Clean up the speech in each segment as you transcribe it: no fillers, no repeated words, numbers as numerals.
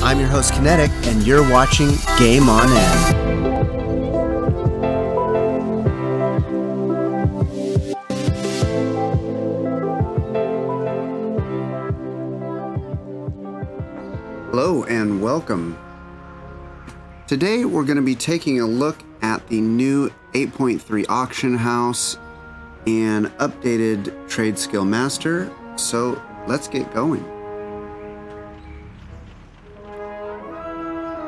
I'm your host, Kinetic, and you're watching GameOnEnd. Hello and welcome. Today we're going to be taking a look at the new 8.3 auction house and updated TradeSkill Master, so let's get going.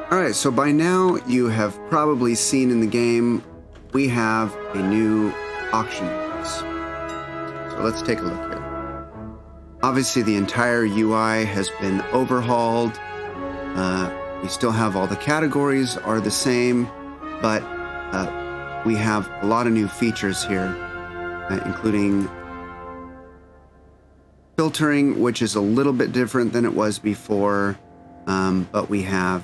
Alright, so by now you have probably seen in the game we have a new auction house. So let's take a look here. Obviously the entire UI has been overhauled. We still have all the categories are the same, but we have a lot of new features here, including filtering, which is a little bit different than it was before, but we have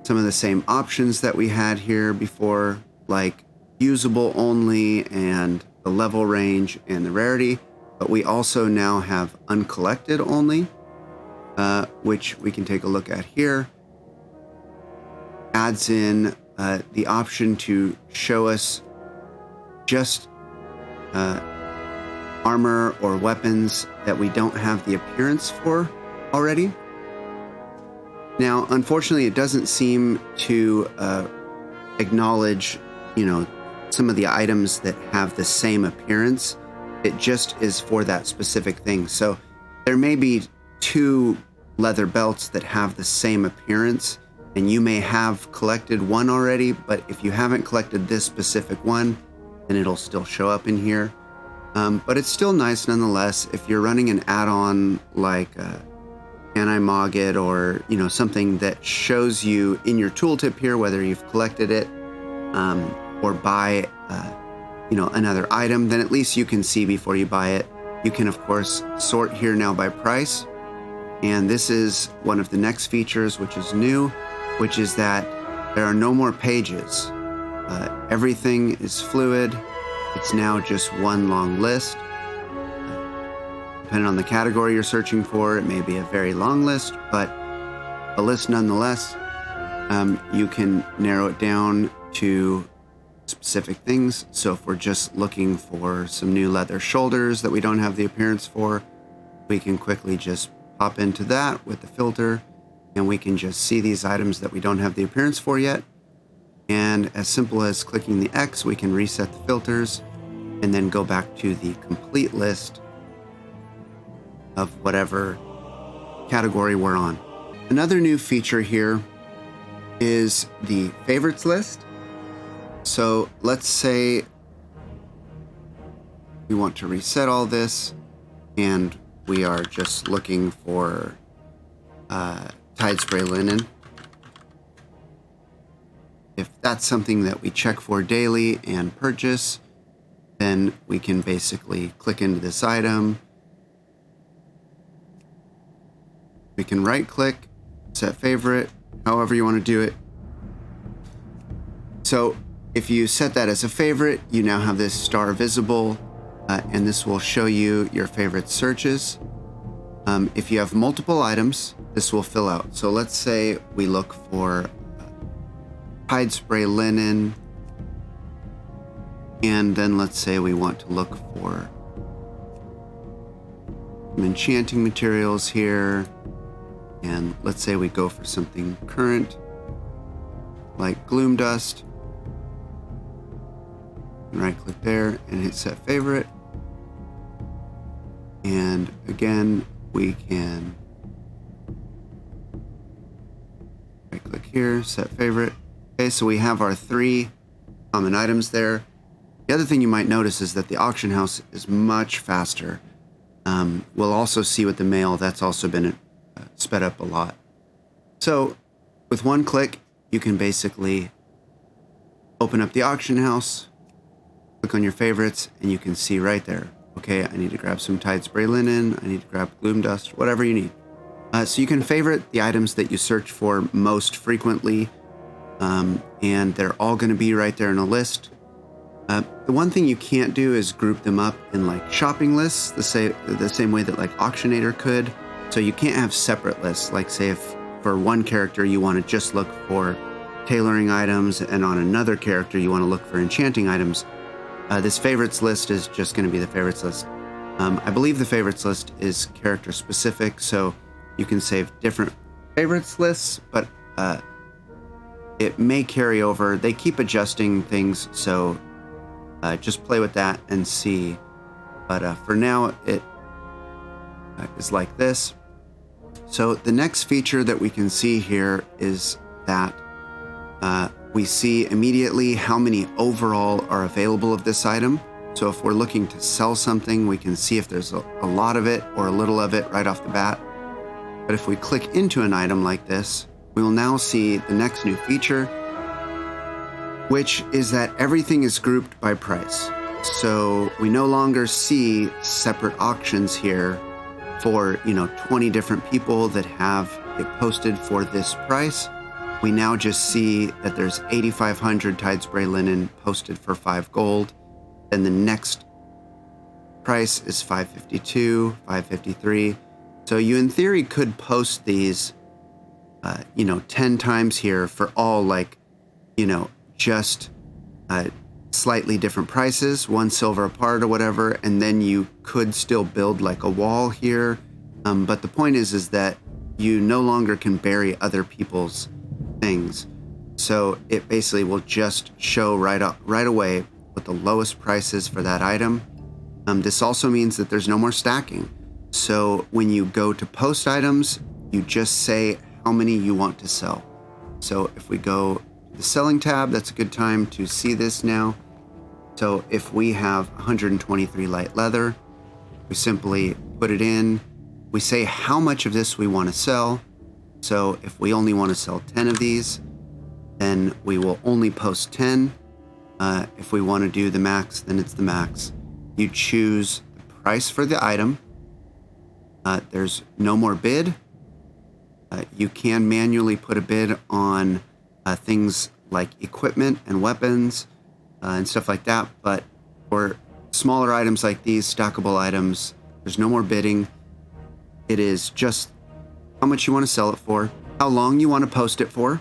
some of the same options that we had here before, like usable only and the level range and the rarity, but we also now have uncollected only, which we can take a look at here. Adds in the option to show us just armor or weapons that we don't have the appearance for already. Now, unfortunately, it doesn't seem to acknowledge, some of the items that have the same appearance. It just is for that specific thing. So there may be two leather belts that have the same appearance, and you may have collected one already, but if you haven't collected this specific one, then it'll still show up in here. But it's still nice nonetheless if you're running an add-on like Can I Mog It, or something that shows you in your tooltip here whether you've collected it or buy another item, then at least you can see before you buy it. You can of course sort here now by price, and this is one of the next features which is new, which is that there are no more pages. Everything is fluid. It's now just one long list. Depending on the category you're searching for, it may be a very long list, but a list nonetheless. You can narrow it down to specific things. So if we're just looking for some new leather shoulders that we don't have the appearance for, we can quickly just pop into that with the filter, and we can just see these items that we don't have the appearance for yet. And as simple as clicking the X, we can reset the filters and then go back to the complete list of whatever category we're on. Another new feature here is the favorites list. So let's say we want to reset all this and we are just looking for Tide Spray Linen. If that's something that we check for daily and purchase, then we can basically click into this item. We can right click, set favorite, however you want to do it. So if you set that as a favorite, you now have this star visible, and this will show you your favorite searches. If you have multiple items, this will fill out. So let's say we look for Tide Spray Linen, and then let's say we want to look for some enchanting materials here. And let's say we go for something current, like Gloom Dust. Right click there and hit set favorite. And again, we can right click here, set favorite. Okay, so we have our three common items there. The other thing you might notice is that the auction house is much faster. We'll also see with the mail, that's also been sped up a lot. So with one click, you can basically open up the auction house, click on your favorites, and you can see right there, okay, I need to grab some Tide Spray Linen, I need to grab Gloom Dust, whatever you need. So you can favorite the items that you search for most frequently, and they're all going to be right there in a list. The one thing you can't do is group them up in like shopping lists, the same way that like Auctionator could. So you can't have separate lists. Like say if for one character you want to just look for tailoring items, and on another character you want to look for enchanting items, this favorites list is just going to be the favorites list. I believe the favorites list is character specific, so you can save different favorites lists, but it may carry over. They keep adjusting things, so just play with that and see. But for now, it is like this. So the next feature that we can see here is that we see immediately how many overall are available of this item. So if we're looking to sell something, we can see if there's a lot of it or a little of it right off the bat. But if we click into an item like this, we will now see the next new feature, which is that everything is grouped by price. So we no longer see separate auctions here for 20 different people that have it posted for this price. We now just see that there's 8,500 Tide Spray Linen posted for 5 gold. Then the next price is 552, 553. So you in theory could post these 10 times here for all just slightly different prices, 1 silver apart or whatever, and then you could still build like a wall here. But the point is that you no longer can bury other people's things. So it basically will just show right away what the lowest price is for that item. This also means that there's no more stacking. So when you go to post items, you just say how many you want to sell. So if we go to the selling tab, that's a good time to see this now. So if we have 123 light leather, we simply put it in. We say how much of this we want to sell. So if we only want to sell 10 of these, then we will only post 10. If we want to do the max, then it's the max. You choose the price for the item. There's no more bid. You can manually put a bid on things like equipment and weapons and stuff like that. But for smaller items like these, stackable items, there's no more bidding. It is just how much you want to sell it for, how long you want to post it for,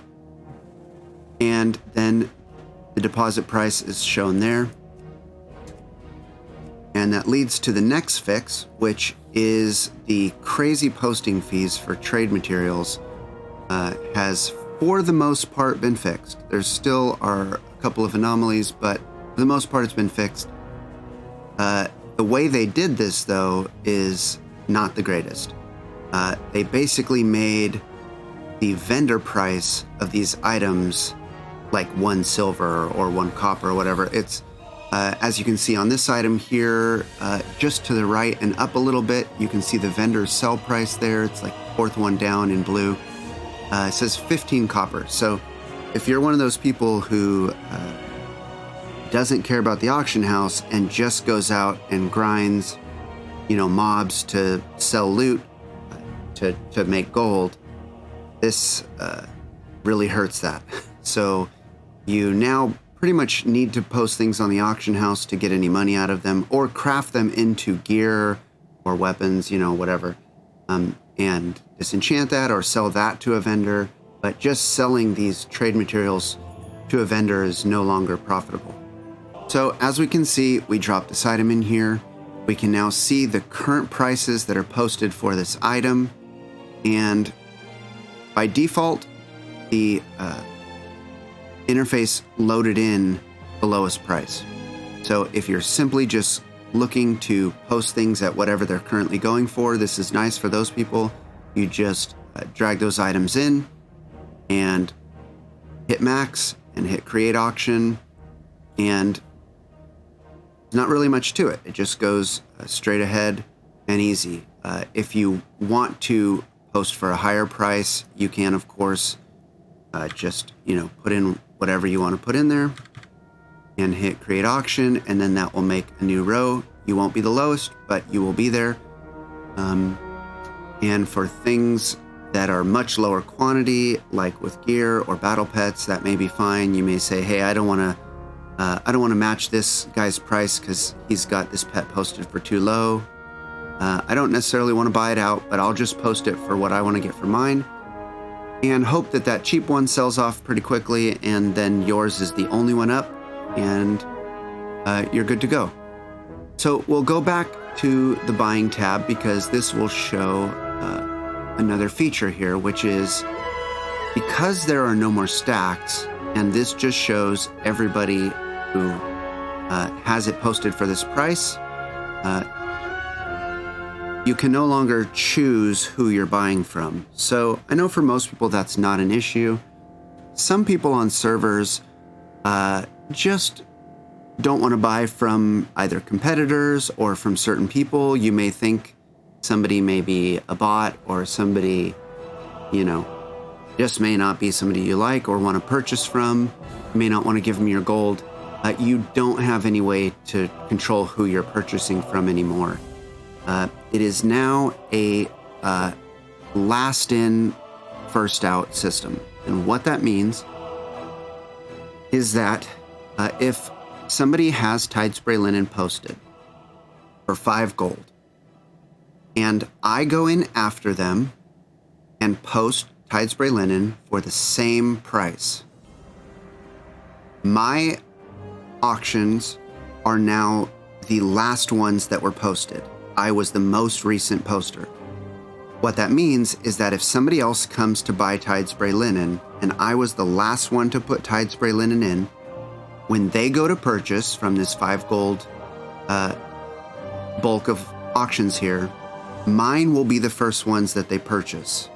and then the deposit price is shown there. And that leads to the next fix, which is the crazy posting fees for trade materials has, for the most part, been fixed. There still are a couple of anomalies, but for the most part, it's been fixed. The way they did this, though, is not the greatest. They basically made the vendor price of these items like 1 silver or 1 copper or whatever. It's as you can see on this item here, just to the right and up a little bit, you can see the vendor's sell price there. It's like the 4th one down in blue. It says 15 copper. So if you're one of those people who doesn't care about the auction house and just goes out and grinds, mobs to sell loot to make gold, this really hurts that. So you now pretty much need to post things on the auction house to get any money out of them, or craft them into gear or weapons, whatever, and disenchant that or sell that to a vendor. But just selling these trade materials to a vendor is no longer profitable. So as we can see, we dropped this item in here. We can now see the current prices that are posted for this item. And by default, the interface loaded in the lowest price. So if you're simply just looking to post things at whatever they're currently going for, this is nice for those people. You just drag those items in and hit max and hit create auction, and there's not really much to it. It just goes straight ahead and easy. If you want to post for a higher price, you can, of course, just put in whatever you want to put in there and hit create auction, and then that will make a new row. You won't be the lowest, but you will be there. And for things that are much lower quantity, like with gear or battle pets, that may be fine. You may say, hey, I don't want to match this guy's price because he's got this pet posted for too low. I don't necessarily want to buy it out, but I'll just post it for what I want to get for mine and hope that that cheap one sells off pretty quickly, and then yours is the only one up, and you're good to go. So we'll go back to the buying tab because this will show another feature here, which is because there are no more stacks, and this just shows everybody who has it posted for this price. You can no longer choose who you're buying from. So I know for most people that's not an issue. Some people on servers just don't want to buy from either competitors or from certain people. You may think somebody may be a bot, or somebody, just may not be somebody you like or want to purchase from. You may not want to give them your gold. You don't have any way to control who you're purchasing from anymore. It is now a last in, first out system. And what that means is that if somebody has Tide Spray Linen posted for 5 gold, and I go in after them and post Tide Spray Linen for the same price, my auctions are now the last ones that were posted. I was the most recent poster. What that means is that if somebody else comes to buy Tide Spray Linen and I was the last one to put Tide Spray Linen in, when they go to purchase from this 5 gold bulk of auctions here, mine will be the first ones that they purchase.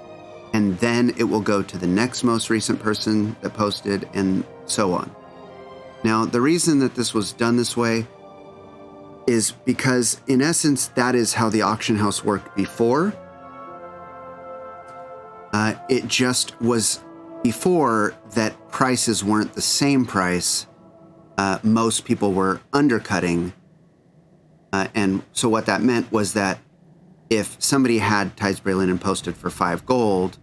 And then it will go to the next most recent person that posted, and so on. Now, the reason that this was done this way is because, in essence, that is how the auction house worked before. It just was before that prices weren't the same price. Most people were undercutting. And so what that meant was that if somebody had Tide Spray Linen posted for 5 gold,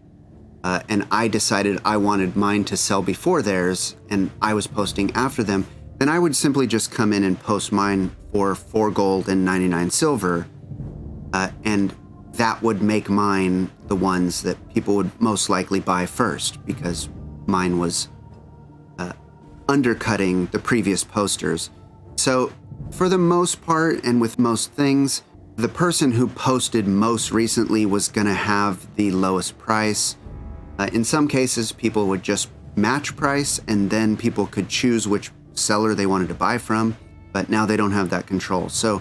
and I decided I wanted mine to sell before theirs, and I was posting after them, then I would simply just come in and post mine for 4 gold and 99 silver, and that would make mine the ones that people would most likely buy first, because mine was undercutting the previous posters. So for the most part, and with most things, the person who posted most recently was going to have the lowest price. In some cases, people would just match price, and then people could choose which seller they wanted to buy from, but now they don't have that control. So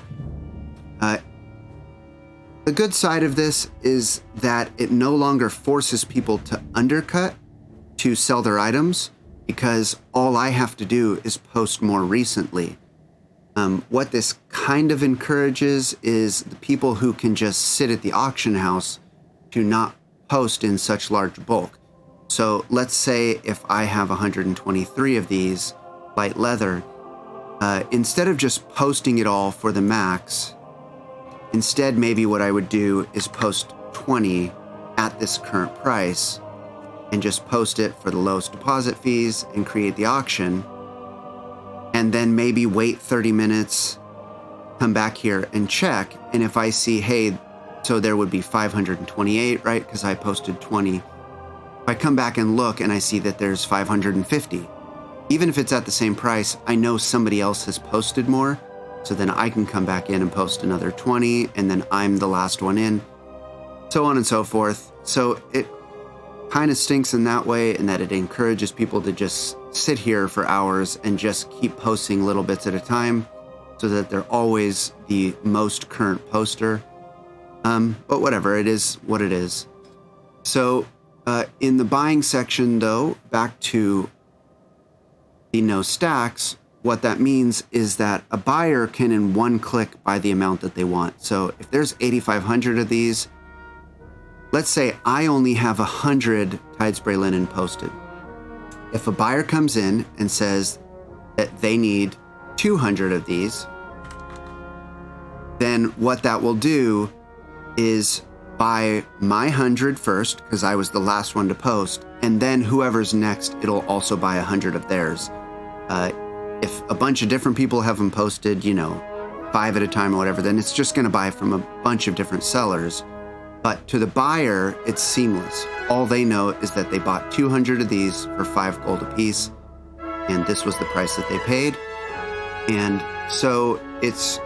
the good side of this is that it no longer forces people to undercut to sell their items, because all I have to do is post more recently. What this kind of encourages is the people who can just sit at the auction house to not post in such large bulk. So let's say if I have 123 of these light leather, instead of just posting it all for the max, instead maybe what I would do is post 20 at this current price and just post it for the lowest deposit fees and create the auction, and then maybe wait 30 minutes, come back here and check, and if I see, hey, so there would be 528, right? Because I posted 20. If I come back and look and I see that there's 550, even if it's at the same price, I know somebody else has posted more, so then I can come back in and post another 20, and then I'm the last one in, so on and so forth. So it kind of stinks in that way, in that it encourages people to just sit here for hours and just keep posting little bits at a time so that they're always the most current poster. But whatever, it is what it is. So in the buying section, though, back to the no stacks, what that means is that a buyer can in one click buy the amount that they want. So if there's 8,500 of these, let's say I only have 100 Tide Spray Linen posted. If a buyer comes in and says that they need 200 of these, then what that will do is buy my 100 first, because I was the last one to post, and then whoever's next, it'll also buy 100 of theirs. If a bunch of different people have them posted, 5 at a time or whatever, then it's just going to buy from a bunch of different sellers. But to the buyer, it's seamless. All they know is that they bought 200 of these for 5 gold a piece, and this was the price that they paid. And so it's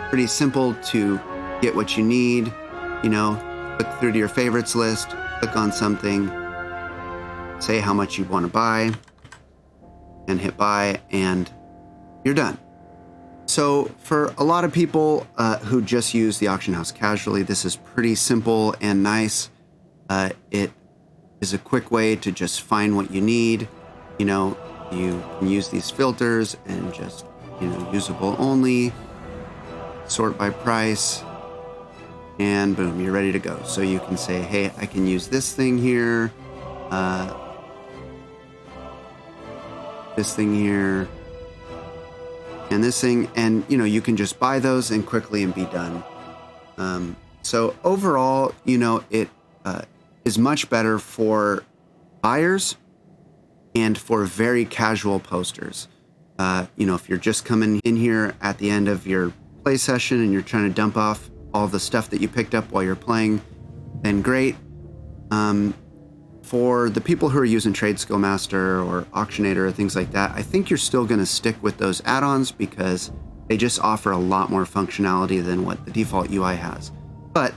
pretty simple to get what you need. You know, click through to your favorites list, click on something, say how much you want to buy, and hit buy, and you're done. So for a lot of people who just use the auction house casually, this is pretty simple and nice. It is a quick way to just find what you need. You know, you can use these filters and just, you know, usable only, sort by price, and boom, you're ready to go. So you can say, hey, I can use this thing here, this thing here, and this thing, and you know, you can just buy those and quickly and be done. So overall, you know, it is much better for buyers and for very casual posters. You know, if you're just coming in here at the end of your play session and you're trying to dump off all the stuff that you picked up while you're playing, then great. For the people who are using TradeSkill Master or Auctionator or things like that, I think you're still going to stick with those add-ons because they just offer a lot more functionality than what the default UI has. But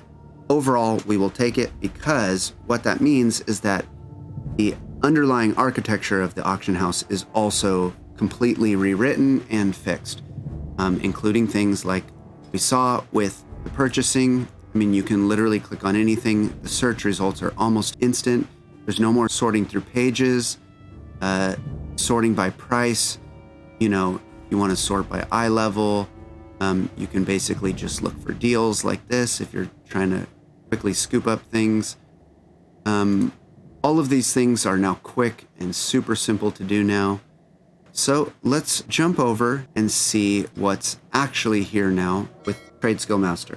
overall, we will take it because what that means is that the underlying architecture of the auction house is also completely rewritten and fixed, including things like we saw with the purchasing. I mean, you can literally click on anything. The search results are almost instant. There's no more sorting through pages, sorting by price. You know, you want to sort by eye level. You can basically just look for deals like this if you're trying to quickly scoop up things. All of these things are now quick and super simple to do now. So let's jump over and see what's actually here now with TradeSkill Master.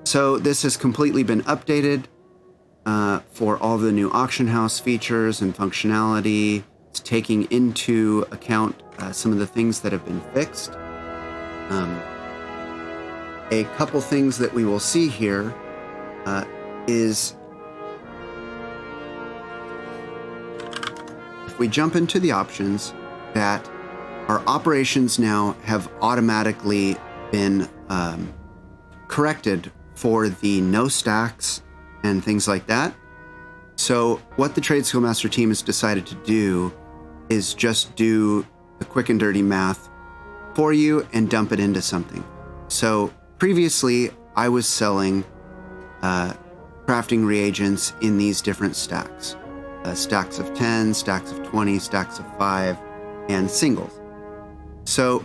So this has completely been updated for all the new auction house features and functionality. It's taking into account some of the things that have been fixed. A couple things that we will see here is if we jump into the options, that our operations now have automatically been corrected for the no stacks and things like that. So what the TradeSkill Master team has decided to do is just do the quick and dirty math for you and dump it into something. So previously I was selling crafting reagents in these different stacks. Stacks of 10, stacks of 20, stacks of 5, and singles. So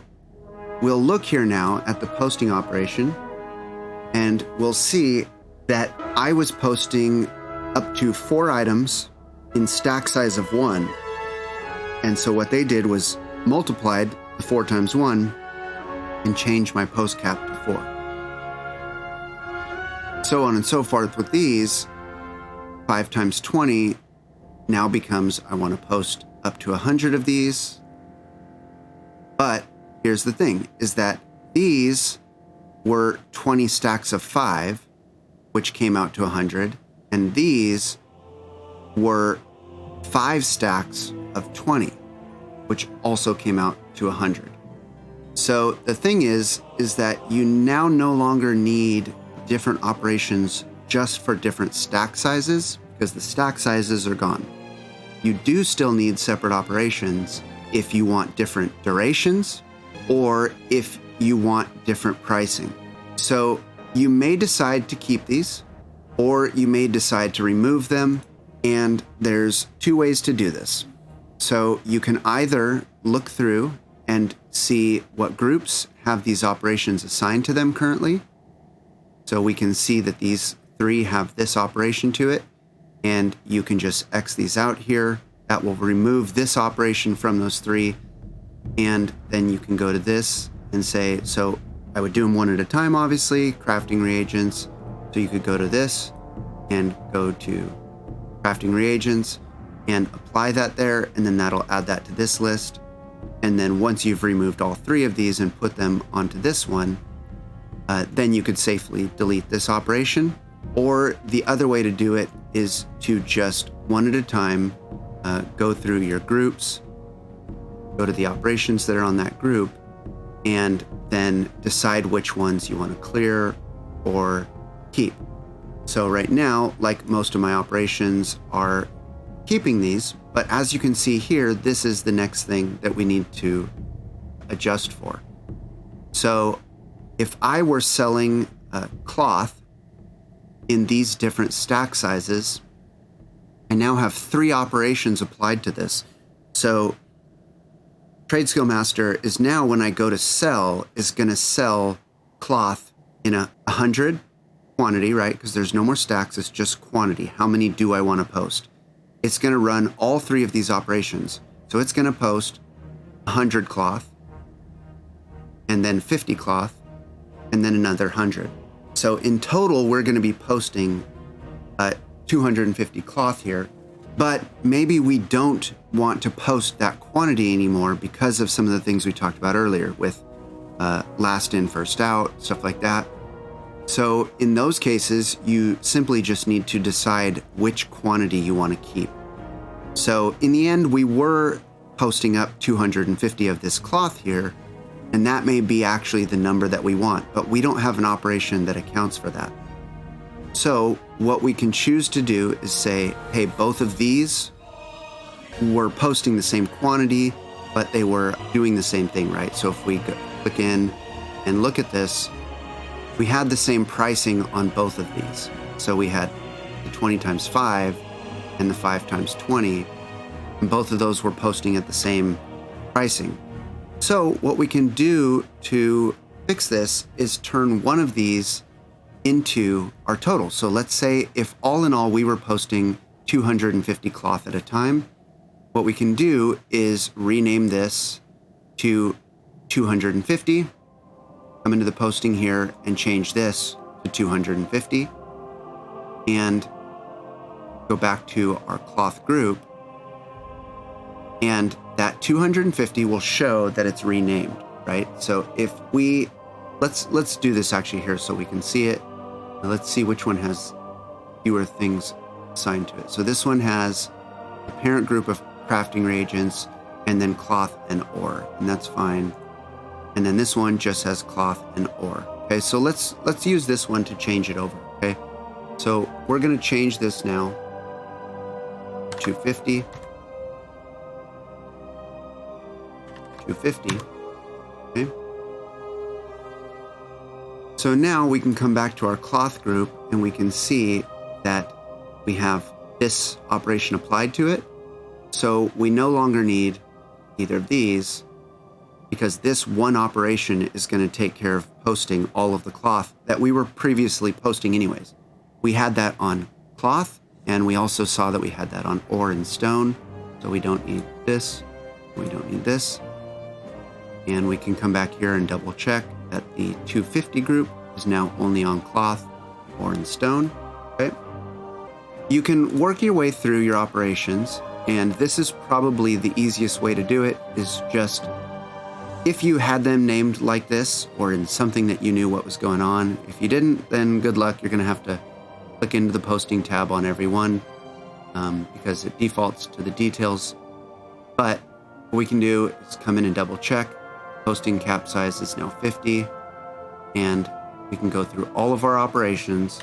we'll look here now at the posting operation, and we'll see that I was posting up to 4 items in stack size of 1. And so what they did was multiplied the 4 times 1 and changed my post cap to 4. So on and so forth with these. 5 times 20 now becomes I want to post up to 100 of these. But here's the thing, is that these were 20 stacks of 5, which came out to 100, and these were 5 stacks of 20, which also came out to 100. So the thing is that you now no longer need different operations just for different stack sizes, because the stack sizes are gone. You do still need separate operations if you want different durations or if you want different pricing. So you may decide to keep these, or you may decide to remove them, and there's 2 ways to do this. So you can either look through and see what groups have these operations assigned to them currently. So we can see that these 3 have this operation to it, and you can just X these out here. That will remove this operation from those 3, and then you can go to this and say, so I would do them one at a time, obviously, crafting reagents. So you could go to this and go to crafting reagents and apply that there, and then that'll add that to this list. And then once you've removed all 3 of these and put them onto this one, then you could safely delete this operation. Or the other way to do it is to just one at a time go through your groups, go to the operations that are on that group, and then decide which ones you want to clear or keep. So right now, like most of my operations are keeping these, but as you can see here, this is the next thing that we need to adjust for. So if I were selling cloth in these different stack sizes, I now have 3 operations applied to this. So TradeSkill Master is now, when I go to sell, is going to sell cloth in a 100 quantity, right? Because there's no more stacks, it's just quantity. How many do I want to post? It's going to run all 3 of these operations. So it's going to post 100 cloth, and then 50 cloth, and then another 100. So in total, we're going to be posting 250 cloth here. But maybe we don't want to post that quantity anymore because of some of the things we talked about earlier with last in, first out, stuff like that. So in those cases, you simply just need to decide which quantity you want to keep. So in the end, we were posting up 250 of this cloth here, and that may be actually the number that we want, but we don't have an operation that accounts for that. So what we can choose to do is say, hey, both of these were posting the same quantity, but they were doing the same thing, right? So if we click in and look at this, we had the same pricing on both of these. So we had the 20 times 5 and the 5 times 20, and both of those were posting at the same pricing. So what we can do to fix this is turn one of these into our total. So let's say if all in all we were posting 250 cloth at a time, what we can do is rename this to 250, come into the posting here and change this to 250, and go back to our cloth group, and that 250 will show that it's renamed, right? So if we, let's do this actually here so we can see it. Now let's see which one has fewer things assigned to it. So this one has a parent group of crafting reagents and then cloth and ore, and that's fine. And then this one just has cloth and ore. Okay, so let's use this one to change it over, okay? So we're gonna change this now to 250. 250, okay? So now we can come back to our cloth group and we can see that we have this operation applied to it. So we no longer need either of these because this one operation is going to take care of posting all of the cloth that we were previously posting anyways. We had that on cloth, and we also saw that we had that on ore and stone. So we don't need this, we don't need this. And we can come back here and double check that the 250 group is now only on cloth, ore, and stone. Okay. You can work your way through your operations, and this is probably the easiest way to do it, is just if you had them named like this or in something that you knew what was going on. If you didn't, then good luck. You're going to have to click into the posting tab on every one because it defaults to the details. But what we can do is come in and double check. Posting cap size is now 50, and we can go through all of our operations.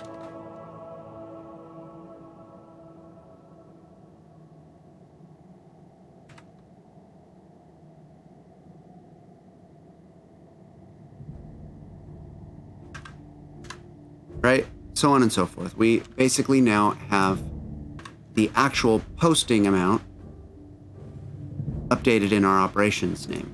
Right? So on and so forth. We basically now have the actual posting amount updated in our operations name.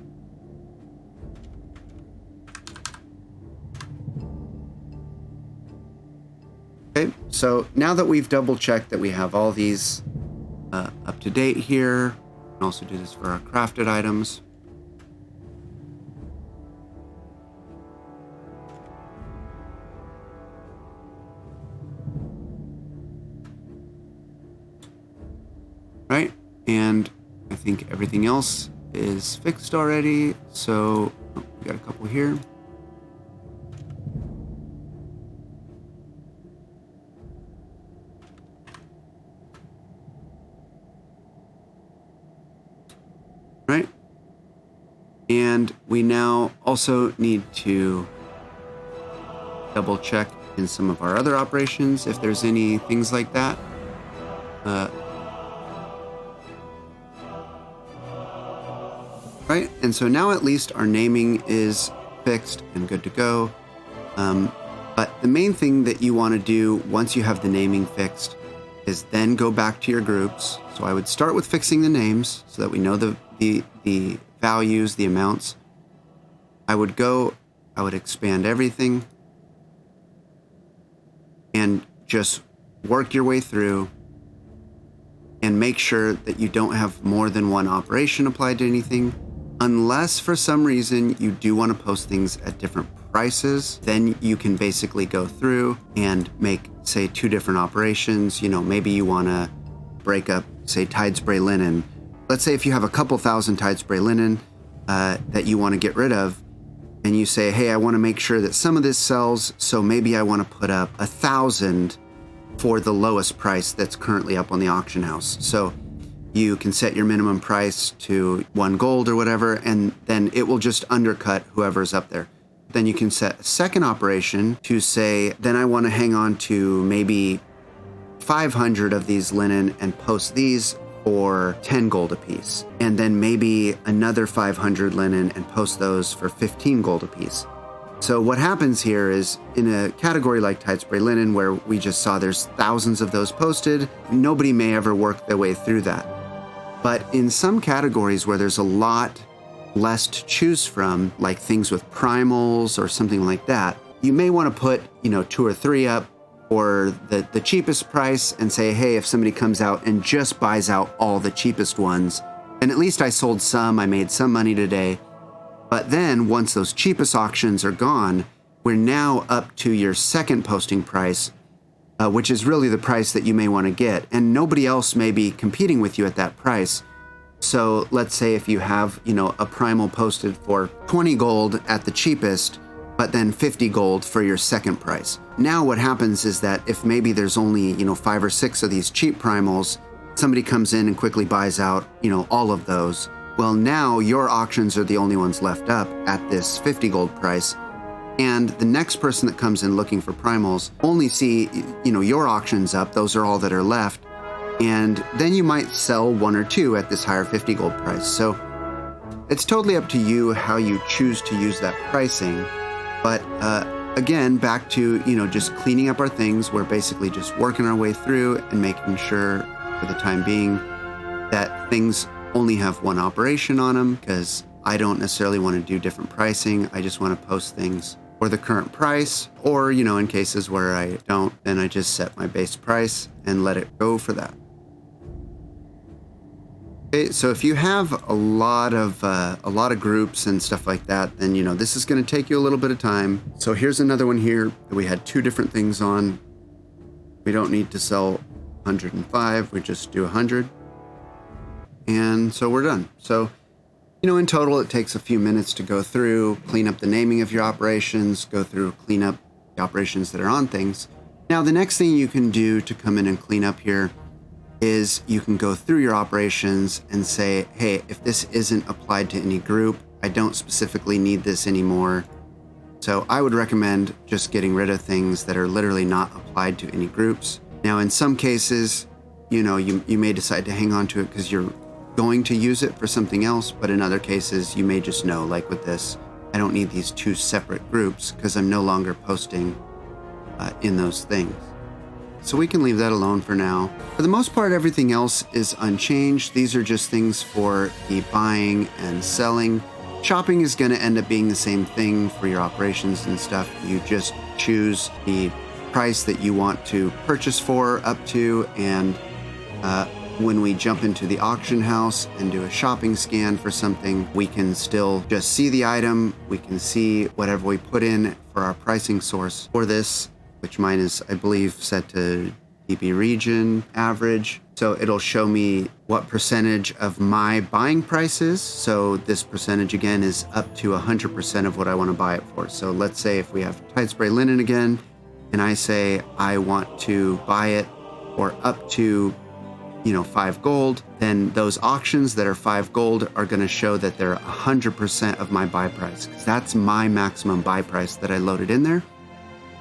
Okay, so now that we've double checked that we have all these up to date here, we can also do this for our crafted items. Right, and I think everything else is fixed already. So we got a couple here. Right. And we now also need to double check in some of our other operations if there's any things like that. Right, and so now at least our naming is fixed and good to go. But the main thing that you want to do once you have the naming fixed is then go back to your groups. So I would start with fixing the names so that we know the values, the amounts. I would expand everything and just work your way through and make sure that you don't have more than one operation applied to anything. Unless for some reason you do want to post things at different prices, then you can basically go through and make, say, 2 different operations. You know, maybe you want to break up, say, Tide Spray Linen. Let's say if you have a couple thousand Tide Spray Linen that you want to get rid of, and you say, hey, I want to make sure that some of this sells, so maybe I want to put up 1,000 for the lowest price that's currently up on the auction house. So you can set your minimum price to 1 gold or whatever, and then it will just undercut whoever's up there. Then you can set a second operation to say, then I want to hang on to maybe 500 of these linen and post these for 10 gold apiece. And then maybe another 500 linen and post those for 15 gold apiece. So what happens here is in a category like Tide Spray Linen, where we just saw there's thousands of those posted, nobody may ever work their way through that. But in some categories where there's a lot less to choose from, like things with primals or something like that, you may want to put, 2 or 3 up or the cheapest price and say, hey, if somebody comes out and just buys out all the cheapest ones, and at least I sold some, I made some money today. But then once those cheapest auctions are gone, we're now up to your second posting price, which is really the price that you may want to get. And nobody else may be competing with you at that price. So let's say if you have, a primal posted for 20 gold at the cheapest, but then 50 gold for your second price. Now what happens is that if maybe there's only, 5 or 6 of these cheap primals, somebody comes in and quickly buys out, all of those. Well, now your auctions are the only ones left up at this 50 gold price. And the next person that comes in looking for primals only see, your auctions up. Those are all that are left. And then you might sell 1 or 2 at this higher 50 gold price. So it's totally up to you how you choose to use that pricing. But again, back to, just cleaning up our things. We're basically just working our way through and making sure for the time being that things only have 1 operation on them, because I don't necessarily want to do different pricing. I just want to post things for the current price, or, in cases where I don't, then I just set my base price and let it go for that. Okay, so if you have a lot of groups and stuff like that, then this is going to take you a little bit of time. So here's another one here that we had 2 different things on. We don't need to sell 105. We just do 100, and so we're done. So in total, it takes a few minutes to go through, clean up the naming of your operations, go through, clean up the operations that are on things. Now, the next thing you can do to come in and clean up here is you can go through your operations and say, hey, if this isn't applied to any group, I don't specifically need this anymore. So I would recommend just getting rid of things that are literally not applied to any groups. Now, in some cases, you may decide to hang on to it because you're going to use it for something else, but in other cases, you may just know, like with this, I don't need these 2 separate groups because I'm no longer posting in those things. So we can leave that alone for now. For the most part, everything else is unchanged. These are just things for the buying and selling. Shopping is going to end up being the same thing for your operations and stuff. You just choose the price that you want to purchase for up to, and when we jump into the auction house and do a shopping scan for something, we can still just see the item. We can see whatever we put in for our pricing source for this, which mine is, I believe, set to PP region, average. So it'll show me what percentage of my buying price is. So this percentage again is up to 100% of what I want to buy it for. So let's say if we have Tide Spray Linen again, and I say I want to buy it for up to 5 gold, then those auctions that are 5 gold are going to show that they're 100% of my buy price, because that's my maximum buy price that I loaded in there.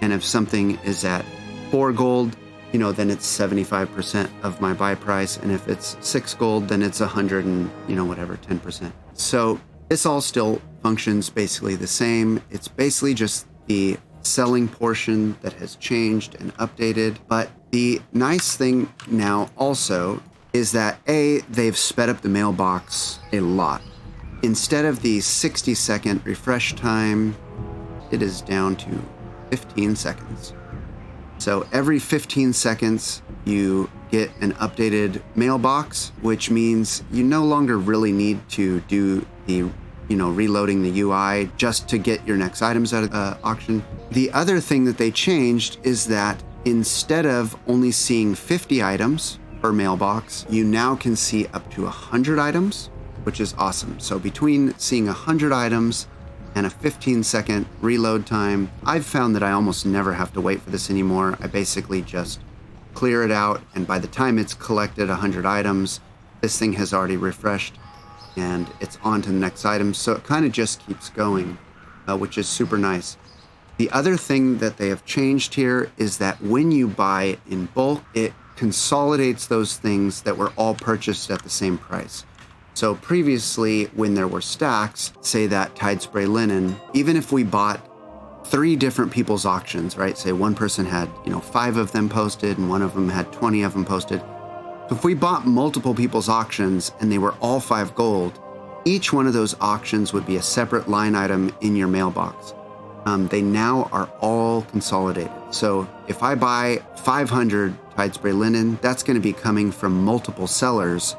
And if something is at 4 gold, then it's 75% of my buy price. And if it's 6 gold, then it's 100 and, 10%. So this all still functions basically the same. It's basically just the selling portion that has changed and updated. But the nice thing now also is that they've sped up the mailbox a lot. Instead of the 60-second refresh time, it is down to 15 seconds. So every 15 seconds, you get an updated mailbox, which means you no longer really need to do the reloading the UI just to get your next items out of auction. The other thing that they changed is that instead of only seeing 50 items per mailbox, you now can see up to 100 items, which is awesome. So between seeing 100 items and a 15-second reload time, I've found that I almost never have to wait for this anymore. I basically just clear it out, and by the time it's collected 100 items, this thing has already refreshed and it's on to the next item. So it kind of just keeps going, which is super nice. The other thing that they have changed here is that when you buy in bulk, it consolidates those things that were all purchased at the same price. So previously, when there were stacks, say that Tide Spray Linen, even if we bought 3 different people's auctions, right? Say one person had, 5 of them posted and one of them had 20 of them posted. So if we bought multiple people's auctions and they were all 5 gold, each one of those auctions would be a separate line item in your mailbox. They now are all consolidated. So if I buy 500 Tide Spray Linen, that's going to be coming from multiple sellers.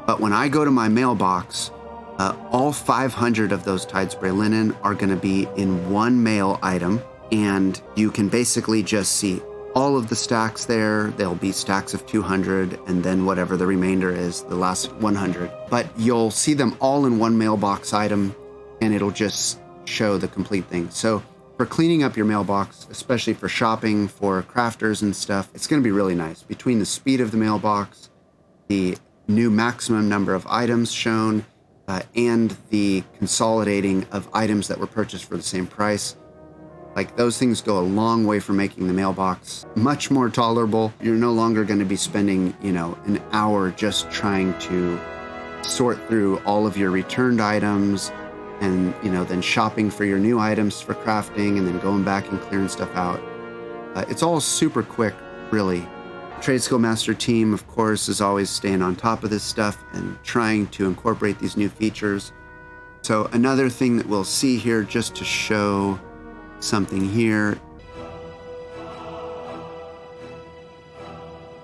But when I go to my mailbox, all 500 of those Tide Spray Linen are going to be in one mail item, and you can basically just see all of the stacks there. There'll be stacks of 200, and then whatever the remainder is, the last 100. But you'll see them all in one mailbox item, and it'll just show the complete thing. So for cleaning up your mailbox, especially for shopping, for crafters and stuff, it's going to be really nice. Between the speed of the mailbox, the new maximum number of items shown, and the consolidating of items that were purchased for the same price. Like, those things go a long way for making the mailbox much more tolerable. You're no longer going to be spending, an hour just trying to sort through all of your returned items and, then shopping for your new items for crafting and then going back and clearing stuff out. It's all super quick, really. TradeSkill Master team, of course, is always staying on top of this stuff and trying to incorporate these new features. So another thing that we'll see here, just to show something here.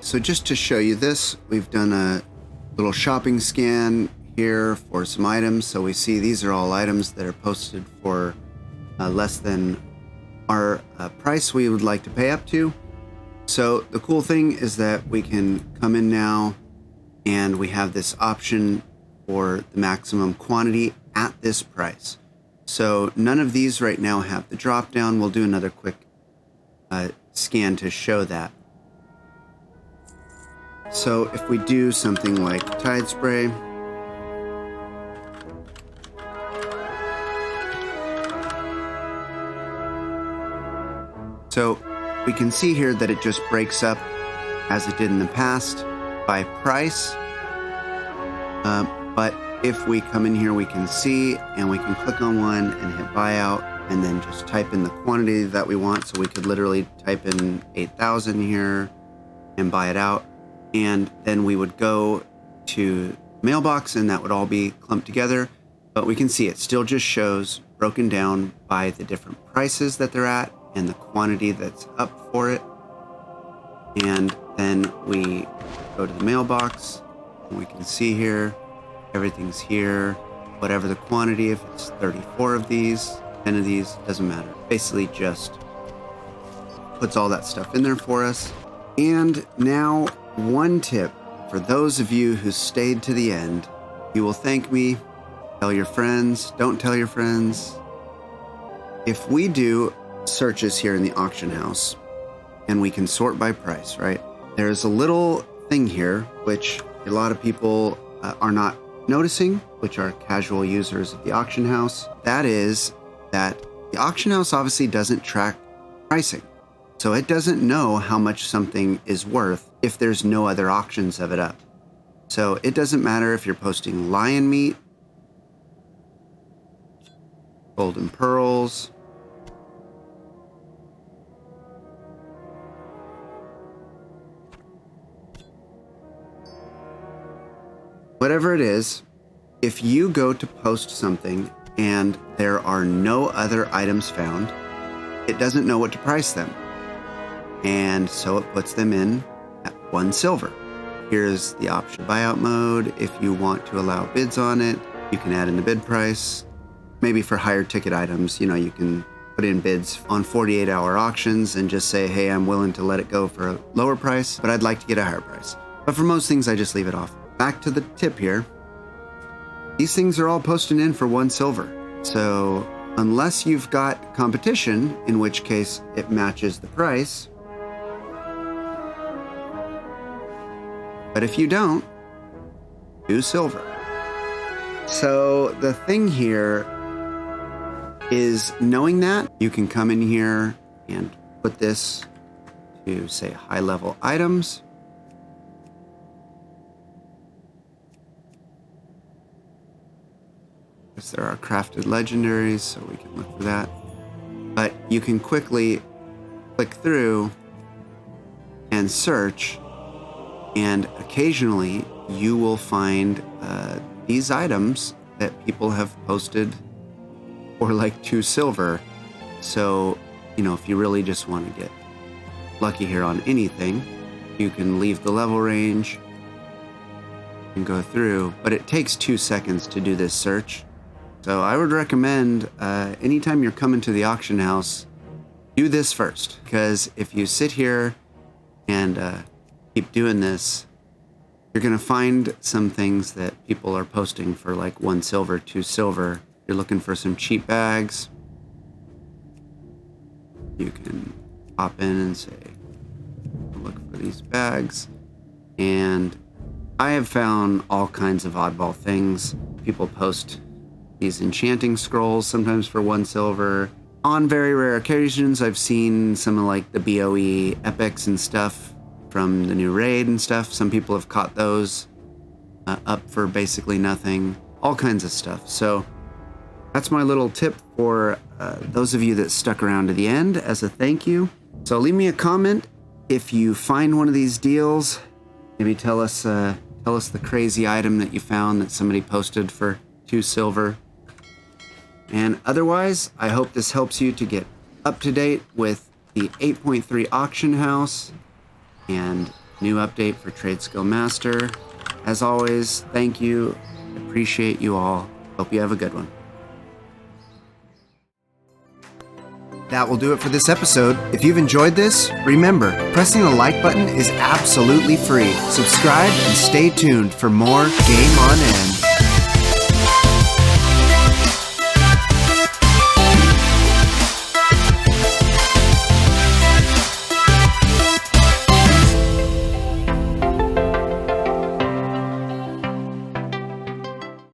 So just to show you this, we've done a little shopping scan here for some items. So we see these are all items that are posted for less than our price we would like to pay up to. So the cool thing is that we can come in now and we have this option for the maximum quantity at this price. So none of these right now have the drop down. We'll do another quick scan to show that. So if we do something like Tide Spray, so we can see here that it just breaks up as it did in the past by price. But if we come in here, we can see, and we can click on one and hit buyout and then just type in the quantity that we want. So we could literally type in 8,000 here and buy it out. And then we would go to mailbox and that would all be clumped together. But we can see it still just shows broken down by the different prices that they're at and the quantity that's up for it. And then we go to the mailbox and we can see here, everything's here, whatever the quantity, if it's 34 of these, 10 of these, doesn't matter. Basically just puts all that stuff in there for us. And now, one tip for those of you who stayed to the end. You will thank me. Tell your friends. Don't tell your friends. If we do searches here in the auction house, and we can sort by price, right? There's a little thing here, which a lot of people are not noticing, which are casual users of the auction house. That is that the auction house obviously doesn't track pricing. So it doesn't know how much something is worth if there's no other auctions of it up. So it doesn't matter if you're posting lion meat, golden pearls, whatever it is. If you go to post something and there are no other items found, it doesn't know what to price them. And so it puts them in at 1 silver. Here's the option buyout mode. If you want to allow bids on it, you can add in the bid price. Maybe for higher ticket items, you can put in bids on 48-hour auctions and just say, hey, I'm willing to let it go for a lower price, but I'd like to get a higher price. But for most things, I just leave it off. Back to the tip here. These things are all posted in for 1 silver. So unless you've got competition, in which case it matches the price. But if you don't, 2 silver. So the thing here is knowing that you can come in here and put this to say high level items. Because there are crafted legendaries, so we can look for that. But you can quickly click through and search. And occasionally you will find these items that people have posted for like 2 silver. So, if you really just want to get lucky here on anything, you can leave the level range and go through. But it takes 2 seconds to do this search. So I would recommend anytime you're coming to the auction house, do this first. Because if you sit here and keep doing this, you're going to find some things that people are posting for like 1 silver, 2 silver. You're looking for some cheap bags. You can hop in and say, look for these bags. And I have found all kinds of oddball things. People post these enchanting scrolls, sometimes for 1 silver. On very rare occasions, I've seen some of like the BOE epics and stuff from the new raid and stuff. Some people have caught those up for basically nothing. All kinds of stuff. So that's my little tip for those of you that stuck around to the end as a thank you. So leave me a comment if you find one of these deals. Maybe tell us the crazy item that you found that somebody posted for 2 silver. And otherwise, I hope this helps you to get up to date with the 8.3 auction house and new update for TradeSkill Master. As always, thank you. Appreciate you all. Hope you have a good one. That will do it for this episode. If you've enjoyed this, remember, pressing the like button is absolutely free. Subscribe and stay tuned for more Game On End.